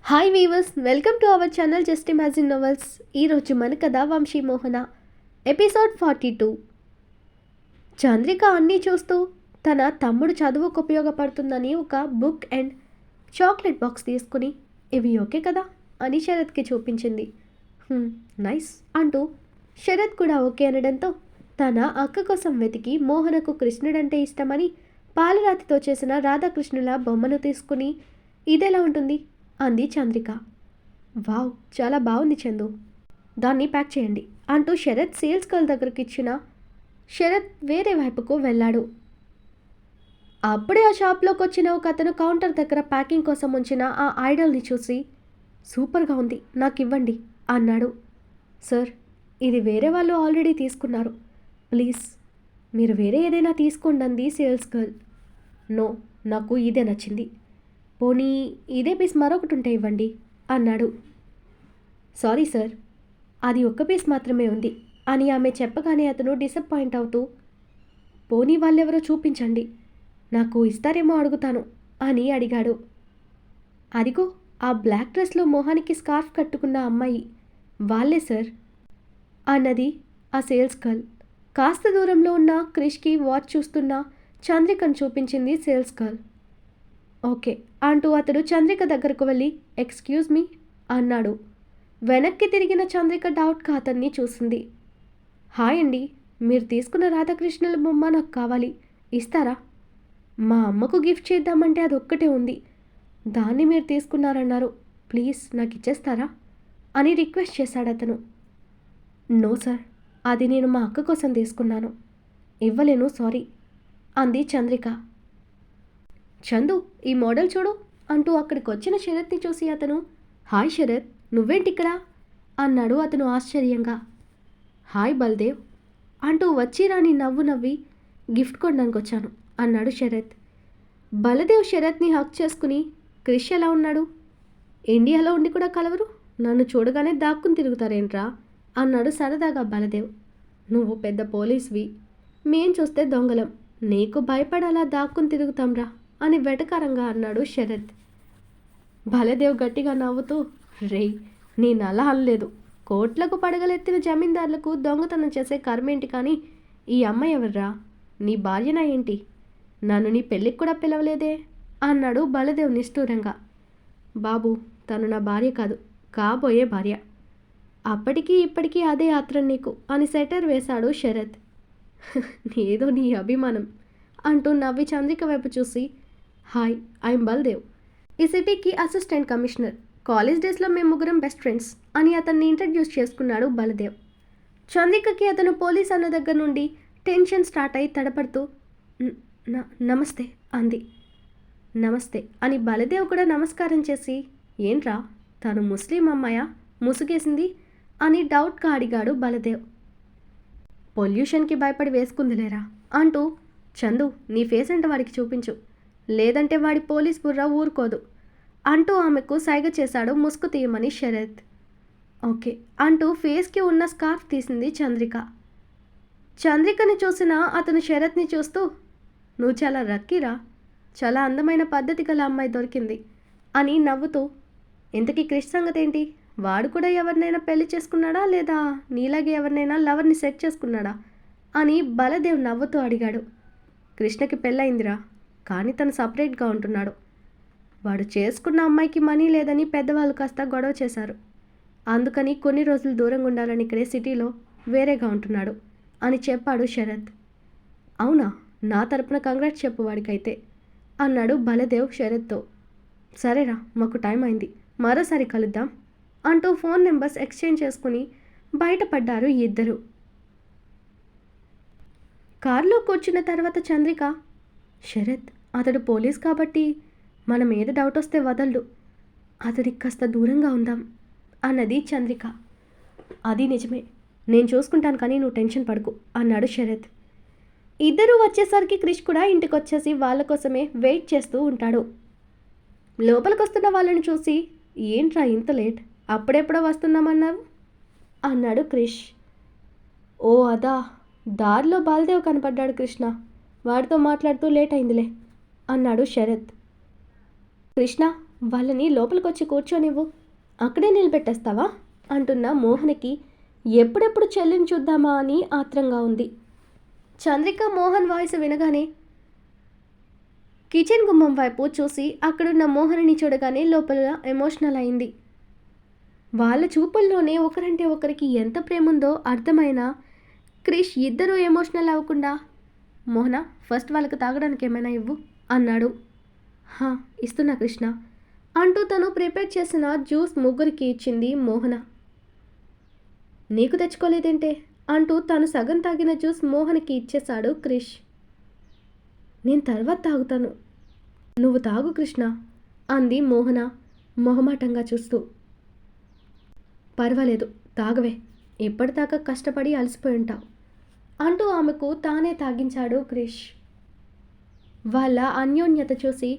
Hi weavers, welcome to our channel just imagine novels. ఈరోజు మన కథ వంశీమోహన ఎపిసోడ్ 42. చంద్రిక అన్నీ చూస్తూ తన తమ్ముడు చదువుకు ఉపయోగపడుతుందని ఒక బుక్ అండ్ చాక్లెట్ బాక్స్ తీసుకుని, ఇవి ఓకే కదా అని శరత్కి చూపించింది. నైస్ అంటూ శరత్ కూడా ఓకే అనడంతో తన అక్క కోసం వెతికి మోహనకు కృష్ణుడంటే ఇష్టమని పాలరాతితో చేసిన రాధాకృష్ణుల బొమ్మను తీసుకుని, ఇదెలా ఉంటుంది అంది చంద్రిక. వావ్, చాలా బాగుంది చందు, దాన్ని ప్యాక్ చేయండి అంటూ శరత్ సేల్స్ గర్ల్ దగ్గరికి ఇచ్చిన శరత్ వేరే వైపుకు వెళ్ళాడు. అప్పుడే ఆ షాప్లోకి వచ్చిన ఒక అతను కౌంటర్ దగ్గర ప్యాకింగ్ కోసం ఉంచిన ఆ ఐడల్ని చూసి, సూపర్గా ఉంది, నాకు ఇవ్వండి అన్నాడు. సార్, ఇది వేరే వాళ్ళు ఆల్రెడీ తీసుకున్నారు, ప్లీజ్ మీరు వేరే ఏదైనా తీసుకోండి అంది సేల్స్ గర్ల్. నో, నాకు ఇదే నచ్చింది, పోనీ ఇదే పీస్ మరొకటి ఉంటే ఇవ్వండి అన్నాడు. సారీ సార్, అది ఒక్క పీస్ మాత్రమే ఉంది అని ఆమె చెప్పగానే అతను డిసప్పాయింట్ అవుతూ, పోనీ వాళ్ళెవరో చూపించండి, నాకు ఇస్తారేమో అడుగుతాను అని అడిగాడు. అదిగో ఆ బ్లాక్ డ్రెస్లో మొహానికి స్కార్ఫ్ కట్టుకున్న అమ్మాయి, వాళ్ళే సార్ అన్నది ఆ సేల్స్ గర్ల్. కాస్త దూరంలో ఉన్న క్రిష్కి వాచ్ చూస్తున్న చంద్రికను చూపించింది సేల్స్ గర్ల్. ఓకే అంటూ అతడు చంద్రిక దగ్గరకు వెళ్ళి, ఎక్స్క్యూజ్ మీ అన్నాడు. వెనక్కి తిరిగిన చంద్రిక డౌట్గా అతన్ని చూసింది. హాయ్ అండి, మీరు తీసుకున్న రాధాకృష్ణుల బొమ్మ నాకు కావాలి, ఇస్తారా? మా అమ్మకు గిఫ్ట్ చేద్దామంటే అది ఒక్కటే ఉంది, దాన్ని మీరు తీసుకున్నారన్నారు, ప్లీజ్ నాకు ఇచ్చేస్తారా అని రిక్వెస్ట్ చేశాడు అతను. నో సార్, అది నేను మా అక్క కోసం తీసుకున్నాను, ఇవ్వలేను, సారీ అంది చంద్రిక. చందు, ఈ మోడల్ చూడు అంటూ అక్కడికి వచ్చిన శరత్ని చూసి అతను, హాయ్ శరత్, నువ్వేంటిక్కడ అన్నాడు అతను ఆశ్చర్యంగా. హాయ్ బల్దేవ్ అంటూ వచ్చి రాని నవ్వు నవ్వి, గిఫ్ట్ కొనడానికి వచ్చాను అన్నాడు శరత్. బలదేవ్ శరత్ని హక్ చేసుకుని, క్రిష్ ఎలా ఉన్నాడు? ఇండియాలో ఉండి కూడా కలవరు, నన్ను చూడగానే దాక్కుని తిరుగుతారేంట్రా అన్నాడు సరదాగా బలదేవ్. నువ్వు పెద్ద పోలీస్వి, మేం చూస్తే దొంగలం, నీకు భయపడేలా దాక్కుని తిరుగుతాంరా అని వెటకారంగా అన్నాడు శరత్. బలదేవ్ గట్టిగా నవ్వుతూ, రేయ్, నేను అలా అనలేదు, కోట్లకు పడగలెత్తిన జమీందారులకు దొంగతనం చేసే కర్మేంటి, కానీ ఈ అమ్మాయి ఎవర్రా, నీ భార్యనా ఏంటి? నన్ను నీ పెళ్ళికి కూడా పిలవలేదే అన్నాడు బలదేవ్ నిష్ఠూరంగా. బాబు, తను నా భార్య కాదు, కాబోయే భార్య, అప్పటికీ ఇప్పటికీ అదే ఆత్రం నీకు అని సెటర్ వేశాడు శరత్. ఏదో నీ అభిమానం అంటూ నవ్వి చంద్రిక వైపు చూసి, హాయ్, ఐఎమ్ బల్దేవ్, ఈ సిటీకి అసిస్టెంట్ కమిషనర్, కాలేజ్ డేస్లో మేము ముగ్గురం బెస్ట్ ఫ్రెండ్స్ అని అతన్ని ఇంట్రడ్యూస్ చేసుకున్నాడు బలదేవ్. చంద్రికకి అతను పోలీస్ అన్న దగ్గర నుండి టెన్షన్ స్టార్ట్ అయి తడపడుతూ, నమస్తే అంది. నమస్తే అని బలదేవ్ కూడా నమస్కారం చేసి, ఏంట్రా తను ముస్లిం అమ్మాయా ముసుగేసింది అని డౌట్గా అడిగాడు బలదేవ్. పొల్యూషన్కి భయపడి వేసుకుందిలేరా అంటూ, చందు, నీ ఫేస్ అంటే వాడికి చూపించు, లేదంటే వాడి పోలీస్ బుర్ర ఊరుకోదు అంటూ ఆమెకు సైగ చేశాడు ముసుగు తీయమని శరత్. ఓకే అంటూ ఫేస్కి ఉన్న స్కార్ఫ్ తీసింది చంద్రిక. చంద్రికని చూసిన అతను శరత్ని చూస్తూ, నువ్వు చాలా రక్కీరా, చాలా అందమైన పద్ధతి గల అమ్మాయి దొరికింది అని నవ్వుతూ, ఇంతకీ క్రిష్ సంగతి ఏంటి, వాడు కూడా ఎవరినైనా పెళ్లి చేసుకున్నాడా లేదా నీలాగే ఎవరినైనా లవర్ని సెట్ చేసుకున్నాడా అని బలదేవ్ నవ్వుతూ అడిగాడు. కృష్ణకి పెళ్ళయిందిరా, కానీ తను సపరేట్గా ఉంటున్నాడు, వాడు చేసుకున్న అమ్మాయికి మనీ లేదని పెద్దవాళ్ళు కాస్త గొడవ చేశారు, అందుకని కొన్ని రోజులు దూరంగా ఉండాలని ఇక్కడే సిటీలో వేరేగా ఉంటున్నాడు అని చెప్పాడు శరత్. అవునా, నా తరపున కంగ్రాట్స్ చెప్పు వాడికైతే అన్నాడు బలదేవ్ శరత్తో. సరేరా, మాకు టైం అయింది, మరోసారి కలుద్దాం అంటూ ఫోన్ నెంబర్స్ ఎక్స్చేంజ్ చేసుకుని బయటపడ్డారు ఇద్దరు. కారులో కూర్చున్న తర్వాత చంద్రిక, శరత్ అతడు పోలీస్ కాబట్టి మన మీద డౌట్ వస్తే వదలడు, అతడికి కాస్త దూరంగా ఉందాం అన్నది చంద్రిక. అది నిజమే, నేను చూసుకుంటాను, కానీ నువ్వు టెన్షన్ పడకు అన్నాడు శరత్. ఇద్దరూ వచ్చేసరికి క్రిష్ కూడా ఇంటికి వచ్చేసి వాళ్ళ కోసమే వెయిట్ చేస్తూ ఉంటాడు. లోపలికి వస్తున్న వాళ్ళని చూసి, ఏంట్రా ఇంత లేట్, అప్పుడెప్పుడో వస్తున్నామన్నారు అన్నాడు క్రిష్. ఓ అదా, దారిలో బాలదేవ్ కనపడ్డాడు కృష్ణ, వాడితో మాట్లాడుతూ లేట్ అయిందిలే అన్నాడు శరత్. కృష్ణ, వాళ్ళని లోపలికొచ్చి కూర్చోనివ్వు, అక్కడే నిలబెట్టేస్తావా అంటున్న మోహన్కి ఎప్పుడెప్పుడు చెల్లిని చూద్దామా అని ఆత్రంగా ఉంది. చంద్రిక మోహన్ వాయిస్ వినగానే కిచెన్ గుమ్మం వైపు చూసి అక్కడున్న మోహన్ని చూడగానే లోపల ఎమోషనల్ అయింది. వాళ్ళ చూపుల్లోనే ఒకరంటే ఒకరికి ఎంత ప్రేముందో అర్థమైన క్రిష్ ఇద్దరూ ఎమోషనల్ అవ్వకుండా, మోహన ఫస్ట్ వాళ్ళకి తాగడానికి ఏమైనా ఇవ్వు అన్నాడు. హా ఇస్తున్నా కృష్ణ అంటూ తను ప్రిపేర్ చేసిన జ్యూస్ ముగ్గురికి ఇచ్చింది మోహన. నీకు తెచ్చుకోలేదేంటే అంటూ తను సగం తాగిన జ్యూస్ మోహన్కి ఇచ్చేశాడు క్రిష్. నేను తర్వాత తాగుతాను, నువ్వు తాగు కృష్ణ అంది మోహన మొహమాటంగా చూస్తూ. పర్వాలేదు తాగవే, ఎప్పటిదాకా కష్టపడి అలసిపోయి ఉంటావు అంటూ ఆమెకు తానే తాగించాడు క్రిష్. వాళ్ళ అన్యోన్యత చూసి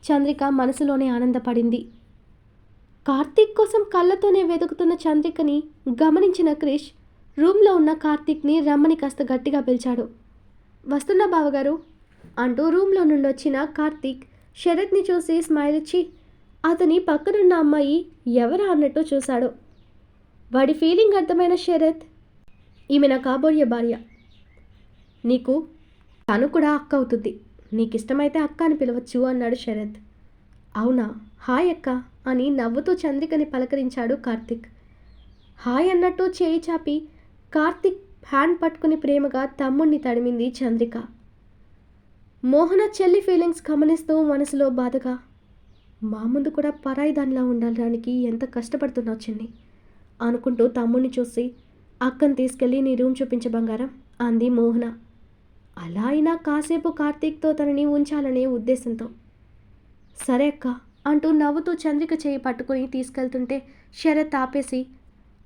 చంద్రిక మనసులోనే ఆనందపడింది. కార్తీక్ కోసం కళ్ళతోనే వెతుకుతున్న చంద్రికని గమనించిన క్రిష్ రూమ్లో ఉన్న కార్తీక్ని రమ్మని కాస్త గట్టిగా పిలిచాడు. వస్తున్నా బావగారు అంటూ రూమ్లో నుండి వచ్చిన కార్తీక్ శరత్ని చూసి స్మైల్ ఇచ్చి అతని పక్కనున్న అమ్మాయి ఎవరా అన్నట్టు చూశాడు. వాడి ఫీలింగ్ అర్థమైన శరత్, ఈమె నా కాబోయే భార్య, నీకు తను కూడా అక్క అవుతుంది, నీకు ఇష్టమైతే అక్క అని పిలవచ్చు అన్నాడు శరత్. అవునా, హాయ్ అక్క అని నవ్వుతూ చంద్రికని పలకరించాడు కార్తీక్. హాయ్ అన్నట్టు చేయి చాపి కార్తీక్ హ్యాండ్ పట్టుకుని ప్రేమగా తమ్ముణ్ణి తడిమింది చంద్రిక. మోహన చెల్లి ఫీలింగ్స్ గమనిస్తూ మనసులో బాధగా, మా ముందు కూడా పరాయి దానిలా ఉండడానికి ఎంత కష్టపడుతున్నావు చిన్ని అనుకుంటూ తమ్ముణ్ణి చూసి, అక్కని తీసుకెళ్ళి నీ రూమ్ చూపించే బంగారం అంది మోహన. అలా అయినా కాసేపు కార్తీక్తో తనని ఉంచాలనే ఉద్దేశంతో. సరే అక్క అంటూ నవ్వుతూ చంద్రిక చేయి పట్టుకుని తీసుకెళ్తుంటే శరత్ ఆపేసి,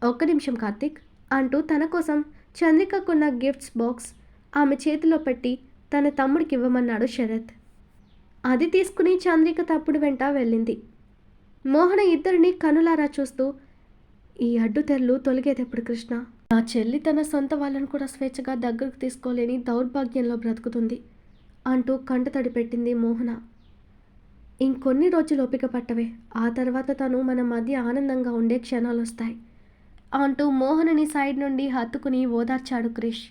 ఒక్క నిమిషం కార్తీక్ అంటూ తన కోసం చంద్రికకున్న గిఫ్ట్స్ బాక్స్ ఆమె చేతిలో పెట్టి తన తమ్ముడికి ఇవ్వమన్నాడు శరత్. అది తీసుకుని చంద్రిక తప్పుడు వెంట వెళ్ళింది. మోహన ఇద్దరిని కనులారా చూస్తూ, ఈ అడ్డుతెరలు తొలగేదెప్పుడు కృష్ణ, నా చెల్లి తన సొంత వాళ్ళను కూడా స్వేచ్ఛగా దగ్గరకు తీసుకోలేని దౌర్భాగ్యంలో బ్రతుకుతుంది అంటూ కంటతడి పెట్టింది మోహన. ఇంకొన్ని రోజులు ఓపిక పట్టవే, ఆ తర్వాత తను మన మధ్య ఆనందంగా ఉండే క్షణాలు వస్తాయి అంటూ మోహనని సైడ్ నుండి హత్తుకుని ఓదార్చాడు క్రిష్.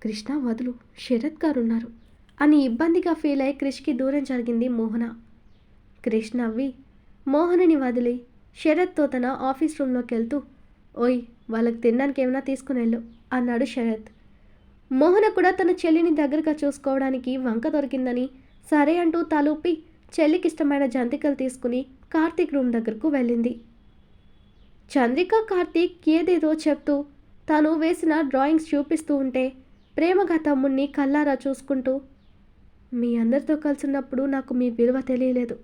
కృష్ణ వదులు, శరత్ గారున్నారు అని ఇబ్బందిగా ఫీల్ అయి క్రిష్కి దూరం జరిగింది మోహన. క్రిష్ నవ్వి మోహనని వదిలి శరత్తో తన ఆఫీస్ రూమ్లోకి వెళ్తూ, ఓయ్ వాళ్ళకి తినడానికి ఏమైనా తీసుకుని వెళ్ళు అన్నాడు శరత్. మోహన కూడా తన చెల్లిని దగ్గరగా చూసుకోవడానికి వంక దొరికిందని సరే అంటూ తలూపి చెల్లికి ఇష్టమైన జంతికలు తీసుకుని కార్తీక్ రూమ్ దగ్గరకు వెళ్ళింది. చంద్రిక కార్తీక్ ఏదేదో చెప్తూ తాను వేసిన డ్రాయింగ్స్ చూపిస్తూ ఉంటే ప్రేమగా తమ్ముణ్ణి కల్లారా చూసుకుంటూ, మీ అందరితో కలిసినప్పుడు నాకు మీ విలువ తెలియలేదు,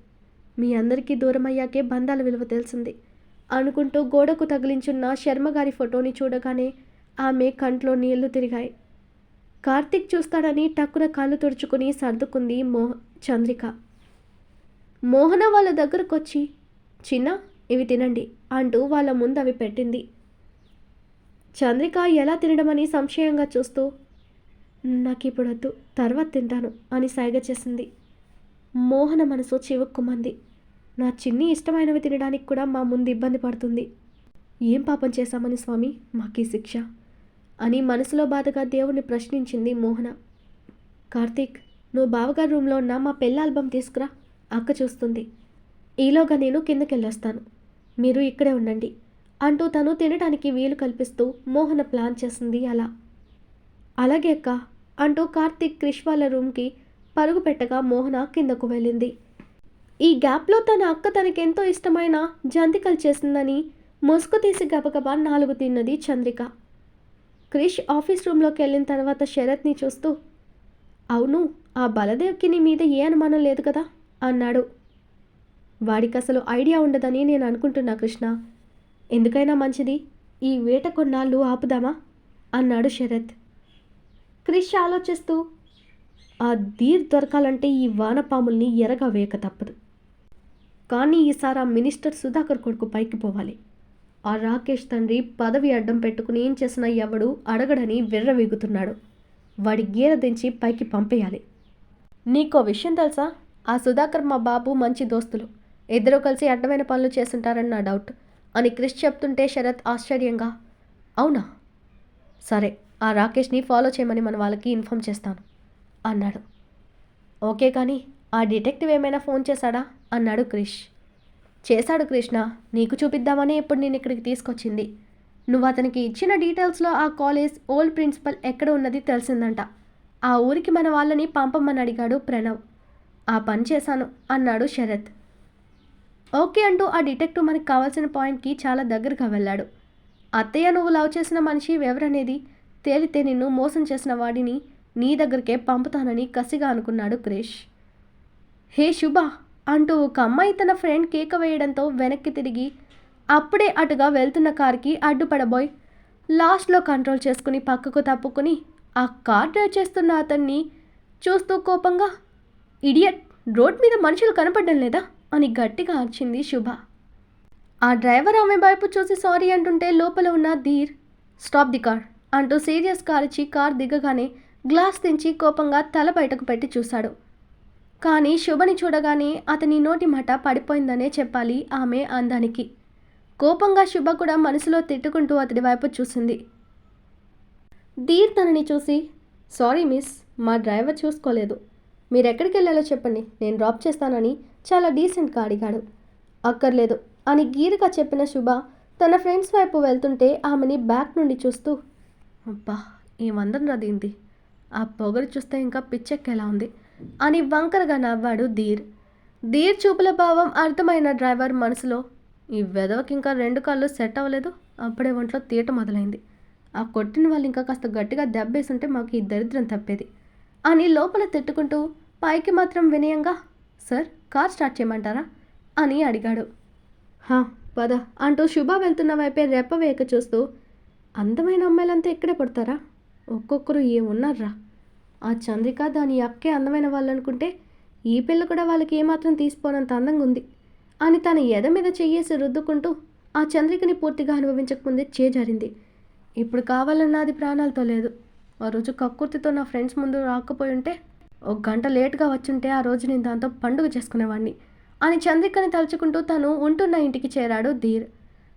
మీ అందరికీ దూరం అయ్యాకే బంధాల విలువ తెలిసింది అనుకుంటూ గోడకు తగిలించున్న శర్మగారి ఫోటోని చూడగానే ఆమె కంట్లో నీళ్లు తిరిగాయి. కార్తీక్ చూస్తాడని టక్కున కళ్ళు తుడుచుకుని సర్దుకుంది చంద్రిక. మోహన వాళ్ళ దగ్గరకొచ్చి, చిన్న ఇవి తినండి అంటూ వాళ్ళ ముందు అవి పెట్టింది. చంద్రిక ఎలా తినడమని సంశయంగా చూస్తూ, నాకు ఇప్పుడు వద్దు, తర్వాత తింటాను అని సైగ చేసింది. మోహన మనసు చివుక్కుమంది. నా చిన్ని ఇష్టమైనవి తినడానికి కూడా మా ముందు ఇబ్బంది పడుతుంది, ఏం పాపం చేశామని స్వామి మాకీ శిక్ష అని మనసులో బాధగా దేవుణ్ణి ప్రశ్నించింది మోహన. కార్తీక్, నువ్వు బావగారి రూమ్లో ఉన్న మా పెళ్ళి ఆల్బమ్ తీసుకురా, అక్క చూస్తుంది, ఈలోగా నేను కిందకెళ్ళొస్తాను, మీరు ఇక్కడే ఉండండి అంటూ తను తినడానికి వీలు కల్పిస్తూ మోహన ప్లాన్ చేసింది. అలాగే అక్క అంటూ కార్తీక్ క్రిష్ వాళ్ళ రూమ్కి పరుగు పెట్టగా మోహన కిందకు వెళ్ళింది. ఈ గ్యాప్లో తన అక్క తనకెంతో ఇష్టమైన జంతికలు చేసిందని ముసుగు తీసి గబగబా 4 తిన్నది చంద్రిక. క్రిష్ ఆఫీస్ రూమ్లోకి వెళ్ళిన తర్వాత శరత్ని చూస్తూ, అవును ఆ బలదేవ్కి నీ మీద ఏ అనుమానం లేదు కదా అన్నాడు. వాడికి అసలు ఐడియా ఉండదని నేను అనుకుంటున్నా కృష్ణ, ఎందుకైనా మంచిది ఈ వేట కొన్నాళ్ళు ఆపుదామా అన్నాడు శరత్. క్రిష్ ఆలోచిస్తూ, ఆ ధీర్ దొరకాలంటే ఈ వానపాముల్ని ఎరగా వేయక తప్పదు, కానీ ఈసారి ఆ మినిస్టర్ సుధాకర్ కొడుకు పైకి పోవాలి, ఆ రాకేష్ తండ్రి పదవి అడ్డం పెట్టుకుని ఏం చేసినా ఎవడు అడగడని విర్రవీగుతున్నాడు, వాడి గీర దించి పైకి పంపేయాలి. నీకో విషయం తెలుసా ఆ సుధాకర్ మా బాబు మంచి దోస్తులు. ఇద్దరూ కలిసి అడ్డమైన పనులు చేస్తుంటారని నా డౌట్ అని క్రిష్ చెప్తుంటే శరత్ ఆశ్చర్యంగా, అవునా, సరే, ఆ రాకేష్ని ఫాలో చేయమని మన వాళ్ళకి ఇన్ఫామ్ చేస్తాను అన్నాడు. ఓకే, కానీ ఆ డిటెక్టివ్ ఏమైనా ఫోన్ చేశాడా అన్నాడు క్రిష్. చేశాడు కృష్ణ, నీకు చూపిద్దామని ఇప్పుడు నేను ఇక్కడికి తీసుకొచ్చింది. నువ్వు అతనికి ఇచ్చిన డీటెయిల్స్లో ఆ కాలేజ్ ఓల్డ్ ప్రిన్సిపల్ ఎక్కడ ఉన్నది తెలిసిందంట. ఆ ఊరికి మన వాళ్ళని పంపమని అడిగాడు ప్రణవ్. ఆ పని చేశాను అన్నాడు శరత్. ఓకే అంటూ ఆ డిటెక్టివ్ మనకు కావాల్సిన పాయింట్కి చాలా దగ్గరగా వెళ్ళాడు. అత్తయ్య నువ్వు లవ్ చేసిన మనిషి ఎవరనేది తేలితే నిన్ను మోసం చేసిన వాడిని నీ దగ్గరికే పంపుతానని కసిగా అనుకున్నాడు క్రిష్. హే శుభ అంటూ ఒక అమ్మాయి తన ఫ్రెండ్ కేక వేయడంతో వెనక్కి తిరిగి అప్పుడే అటుగా వెళ్తున్న కార్కి అడ్డుపడబోయ్ లాస్ట్లో కంట్రోల్ చేసుకుని పక్కకు తప్పుకుని ఆ కార్ డ్రైవ్ చేస్తున్న అతన్ని చూస్తూ కోపంగా, ఇడియట్, రోడ్ మీద మనుషులు కనపడడం లేదా అని గట్టిగా అరిచింది శుభ. ఆ డ్రైవర్ ఆమె వైపు చూసి సారీ అంటుంటే లోపల ఉన్న ధీర్ స్టాప్ ది కార్ అంటూ సీరియస్గా అరిచి కార్ దిగగానే గ్లాస్ తెంచి కోపంగా తల బయటకు పెట్టి చూశాడు. కానీ శుభని చూడగానే అతని నోటి మాట పడిపోయిందనే చెప్పాలి ఆమె అందానికి. కోపంగా శుభ కూడా మనసులో తిట్టుకుంటూ అతడి వైపు చూసింది. ధీర్ తనని చూసి, సారీ మిస్, మా డ్రైవర్ చూసుకోలేదు, మీరెక్కడికి వెళ్ళాలో చెప్పండి, నేను డ్రాప్ చేస్తానని చాలా డీసెంట్గా అడిగాడు. అక్కర్లేదు అని గీరుగా చెప్పిన శుభ తన ఫ్రెండ్స్ వైపు వెళ్తుంటే ఆమెని బ్యాక్ నుండి చూస్తూ, అబ్బా ఏమందం రదీంది, ఆ పొగరు చూస్తే ఇంకా పిచ్చెక్కేలా ఉంది అని వంకరగా నవ్వాడు ధీర్. ధీర్ చూపుల భావం అర్థమైన డ్రైవర్ మనసులో, ఈ వెదవకి ఇంకా 2 కాళ్ళు సెట్ అవ్వలేదు, అప్పుడే ఒంట్లో తీట మొదలైంది, ఆ కొట్టిన వాళ్ళు ఇంకా కాస్త గట్టిగా దెబ్బేసుంటే మాకు ఈ దరిద్రం తప్పేది అని లోపల తిట్టుకుంటూ పైకి మాత్రం వినయంగా, సార్ కార్ స్టార్ట్ చేయమంటారా అని అడిగాడు. హా పద అంటూ శుభ వెళ్తున్న వైపే రెప్ప వేయక చూస్తూ, అందమైన అమ్మాయిలంతా ఇక్కడే పడతారా, ఒక్కొక్కరు ఏమున్నారా, ఆ చంద్రిక దాని అక్కే అందమైన వాళ్ళు అనుకుంటే ఈ పిల్ల కూడా వాళ్ళకి ఏమాత్రం తీసిపోనంత అందంగా ఉంది అని తన ఎద మీద చెయ్యేసి రుద్దుకుంటూ ఆ చంద్రికని పూర్తిగా అనుభవించకముందే చేజారింది. ఇప్పుడు కావాలన్నా అది ప్రాణాలతో లేదు. ఆ రోజు కక్కుర్తితో నా ఫ్రెండ్స్ ముందు రాకపోయి ఉంటే, 1 గంట లేట్గా వచ్చుంటే ఆ రోజు నేను దాంతో పండుగ చేసుకునేవాడిని అని చంద్రికని తలుచుకుంటూ తను ఉంటున్న ఇంటికి చేరాడు ధీర్.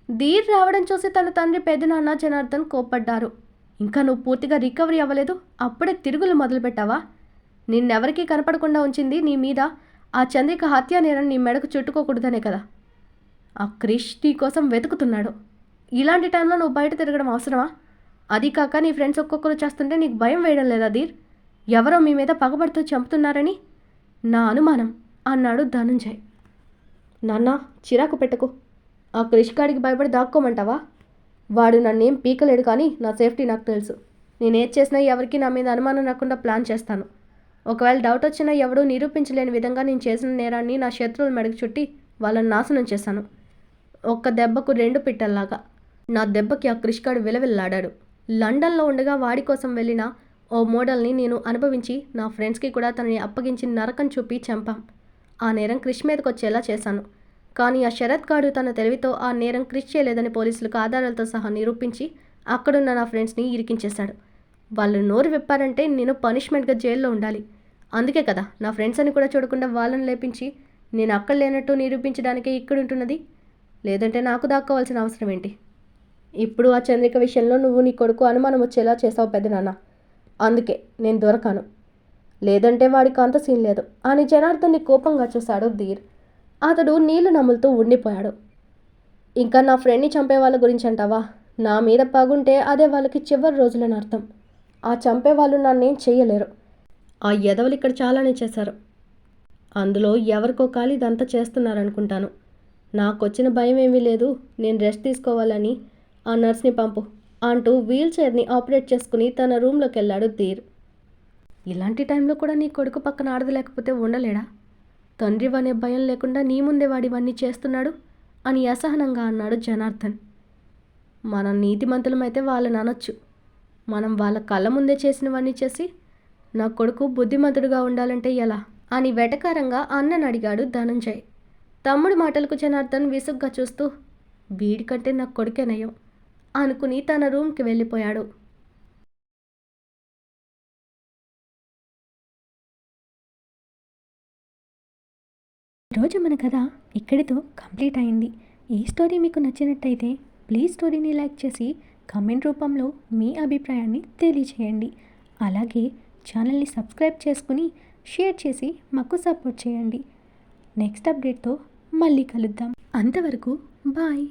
ధీర్ రావడం చూసి తన తండ్రి పెద్దనాన్న జనార్దన్ కోప్పడ్డారు. ఇంకా నువ్వు పూర్తిగా రికవరీ అవ్వలేదు, అప్పుడే తిరుగులు మొదలుపెట్టావా, నిన్నెవరికీ కనపడకుండా ఉంచింది నీ మీద ఆ చంద్రిక హత్యా నేరం నీ మెడకు చుట్టుకోకూడదనే కదా. ఆ క్రిష్ నీ కోసం వెతుకుతున్నాడు, ఇలాంటి టైంలో నువ్వు బయట తిరగడం అవసరమా, అది కాక నీ ఫ్రెండ్స్ ఒక్కొక్కరు చేస్తుంటే నీకు భయం వేయడం లేదా ధీర్, ఎవరో మీ మీద పగబడుతూ చంపుతున్నారని నా అనుమానం అన్నాడు ధనుంజయ్. నాన్న చిరాకు పెట్టకు, ఆ క్రిష్ గాడికి భయపడి దాక్కోమంటావా, వాడు నన్నేం పీకలేడు, కానీ నా సేఫ్టీ నాకు తెలుసు, నేనేది చేసినా ఎవరికి నా మీద అనుమానం రాకుండా ప్లాన్ చేస్తాను. ఒకవేళ డౌట్ వచ్చినా ఎవడూ నిరూపించలేని విధంగా నేను చేసిన నేరాన్ని నా శత్రువుల మెడకు చుట్టి వాళ్ళని నాశనం చేశాను. ఒక్క దెబ్బకు 2 పిట్టల్లాగా నా దెబ్బకి ఆ క్రిష్ గాడు విలవిల్లాడాడు. లండన్లో ఉండగా వాడి కోసం వెళ్ళిన ఓ మోడల్ని నేను అనుభవించి నా ఫ్రెండ్స్కి కూడా తనని అప్పగించి నరకం చూపి చంపాం. ఆ నేరం క్రిష్ మీదకి వచ్చేలా చేశాను. కానీ ఆ శరత్ గాడు తన తెలివితో ఆ నేరం క్రిష్ చేయలేదని పోలీసులకు ఆధారాలతో సహా నిరూపించి అక్కడున్న నా ఫ్రెండ్స్ని ఇరికించేశాడు. వాళ్ళు నోరు విప్పారంటే నేను పనిష్మెంట్గా జైల్లో ఉండాలి. అందుకే కదా నా ఫ్రెండ్స్ అని కూడా చూడకుండా వాళ్ళని లేపించి నేను అక్కడ లేనట్టు నిరూపించడానికే ఇక్కడుంటున్నది. లేదంటే నాకు దాక్కోవాల్సిన అవసరం ఏంటి. ఇప్పుడు ఆ చంద్రిక విషయంలో నువ్వు నీ కొడుకు అనుమానం వచ్చేలా చేసావు పెద్దనాన్న, అందుకే నేను దొరకాను, లేదంటే వాడికి అంత సీన్ లేదు అని జనార్దన్ని కోపంగా చూశాడు ధీర్. అతడు నీళ్లు నములుతూ ఉండిపోయాడు. ఇంకా నా ఫ్రెండ్ని చంపే వాళ్ళ గురించి అంటావా, నా మీద పగుంటే అదే వాళ్ళకి చివరి రోజులని అర్థం. ఆ చంపే వాళ్ళు నన్నేం చెయ్యలేరు. ఆ ఎదవలు ఇక్కడ చాలానే చేశారు, అందులో ఎవరికో కాలి ఇదంతా చేస్తున్నారనుకుంటాను. నాకొచ్చిన భయం ఏమీ లేదు, నేను రెస్ట్ తీసుకోవాలని ఆ నర్స్ని పంపు అంటూ వీల్ చైర్ని ఆపరేట్ చేసుకుని తన రూమ్లోకి వెళ్ళాడు ధీర్. ఇలాంటి టైంలో కూడా నీ కొడుకు పక్కన ఆడది లేకపోతే ఉండలేడా, తండ్రి అనే భయం లేకుండా నీ ముందే వాడివన్నీ చేస్తున్నాడు అని అసహనంగా అన్నాడు జనార్దన్. మనం నీతిమంతులమైతే వాళ్ళని అనొచ్చు, మనం వాళ్ళ కళ్ళ ముందే చేసినవన్నీ చేసి నా కొడుకు బుద్ధిమంతుడుగా ఉండాలంటే ఎలా అని వెటకారంగా అన్నని అడిగాడు ధనంజయ్. తమ్ముడి మాటలకు జనార్దన్ విసుగ్గా చూస్తూ, వీడికంటే నా కొడుకే నయం అనుకుని తన రూమ్కి వెళ్ళిపోయాడు. కథ ఇక్కడితో కంప్లీట్ అయింది. ఈ స్టోరీ మీకు నచ్చినట్టయితే ప్లీజ్ స్టోరీని లైక్ చేసి కామెంట్ రూపంలో మీ అభిప్రాయాన్ని తెలియచేయండి. అలాగే ఛానల్ని సబ్స్క్రైబ్ చేసుకుని షేర్ చేసి మాకు సపోర్ట్ చేయండి. నెక్స్ట్ అప్డేట్తో మళ్ళీ కలుద్దాం. అంతవరకు బాయ్.